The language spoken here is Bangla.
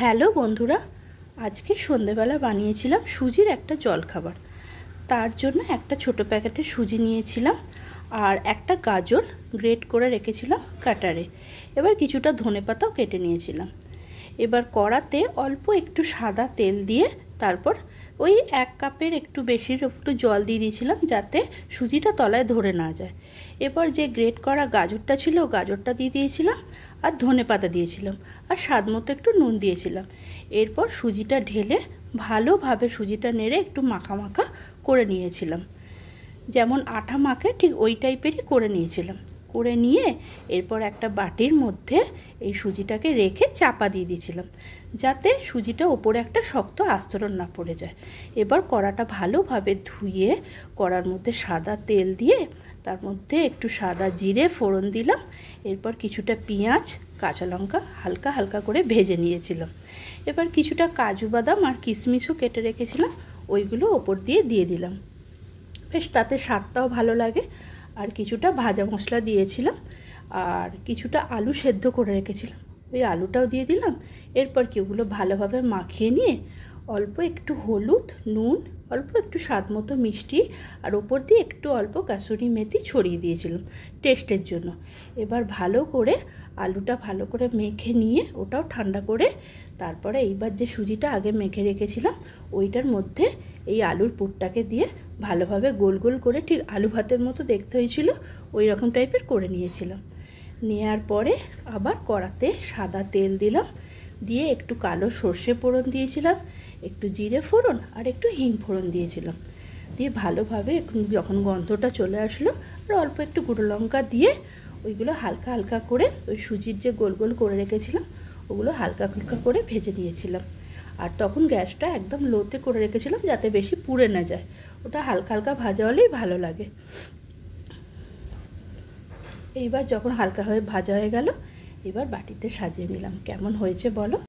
হ্যালো বন্ধুরা, আজকে সন্ধেবেলা বানিয়েছিলাম সুজির একটা জলখাবার। তার জন্য একটা ছোট প্যাকেটের সুজি নিয়েছিলাম আর একটা গাজর গ্রেট করে রেখেছিলাম কাটারে। এবার কিছুটা ধনেপাতাও কেটে নিয়েছিলাম। এবার কড়াতে অল্প একটু সাদা তেল দিয়ে তারপর ওই 1 কাপের একটু বেশি একটু জল দিয়ে দিয়েছিলাম যাতে সুজিটা তলায় ধরে না যায়। এবার যে গ্রেট করা গাজরটা ছিল গাজরটা দিয়ে দিয়েছিলাম আর ধনেপাতা দিয়েছিলাম আর স্বাদ মতো একটু নুন দিয়েছিলাম। এরপর সুজিটা ঢেলে ভালোভাবে সুজিটা নেড়ে একটু মাখা মাখা করে নিয়েছিলাম, যেমন আটা মাখে ঠিক ওই টাইপেরই করে নিয়েছিলাম। করে নিয়ে এরপর একটা বাটির মধ্যে এই সুজিটাকে রেখে চাপা দিয়ে দিয়েছিলাম যাতে সুজিটা ওপরে একটা শক্ত আস্তরণ না পড়ে যায়। এবার কড়াটা ভালোভাবে ধুয়ে কড়ার মধ্যে সাদা তেল দিয়ে তার মধ্যে একটু সাদা জিরে ফোড়ন দিলাম। এরপর কিছুটা পেঁয়াজ কাঁচা লঙ্কা হালকা হালকা করে ভেজে নিয়েছিলাম। এবার কিছুটা কাজু বাদাম আর কিশমিশও কেটে রেখেছিলাম, ওইগুলো ওপর দিয়ে দিলাম। বেশ তাতে স্বাদটাও ভালো লাগে। আর কিছুটা ভাজা মশলা দিয়েছিলাম আর কিছুটা আলু সেদ্ধ করে রেখেছিলাম, ওই আলুটাও দিয়ে দিলাম। এরপর কি ওগুলো ভালোভাবে মাখিয়ে নিয়ে অল্প একটু হলুদ, নুন, অল্প একটু স্বাদ মতো মিষ্টি আর ওপর দিয়ে একটু অল্প কাসুরি মেথি ছড়িয়ে দিয়েছিলাম টেস্টের জন্য। এবার ভালো করে আলুটা ভালো করে মেখে নিয়ে ওটাও ঠান্ডা করে তারপরে এইবার যে সুজিটা আগে মেখে রেখেছিলাম ওইটার মধ্যে এই আলুর পুরটাকে দিয়ে ভালোভাবে গোল গোল করে ঠিক আলু ভাতের মতো দেখতে হয়েছিল ওই রকম টাইপের করে নিয়েছিলাম। নেওয়ার পরে আবার কড়াতে সাদা তেল দিলাম, দিয়ে একটু কালো সর্ষে ফোড়ন দিয়েছিলাম, একটু জিরে ফোড়ন আর একটু হিং ফোড়ন দিয়েছিলাম। দিয়ে ভালোভাবে যখন গন্ধটা চলে আসলো আর অল্প একটু গুঁড়ো লঙ্কা দিয়ে ওইগুলো হালকা হালকা করে ওই সুজির যে গোল গোল করে রেখেছিলাম ওগুলো হালকা হালকা করে ভেজে নিয়েছিলাম। আর তখন গ্যাসটা একদম লোতে করে রেখেছিলাম যাতে বেশি পুড়ে না যায়, ওটা হালকা হালকা ভাজা হলেই ভালো লাগে। এইবার যখন হালকা হয়ে ভাজা হয়ে গেল এবার বাটিতে সাজিয়ে নিলাম। কেমন হয়েছে বলো।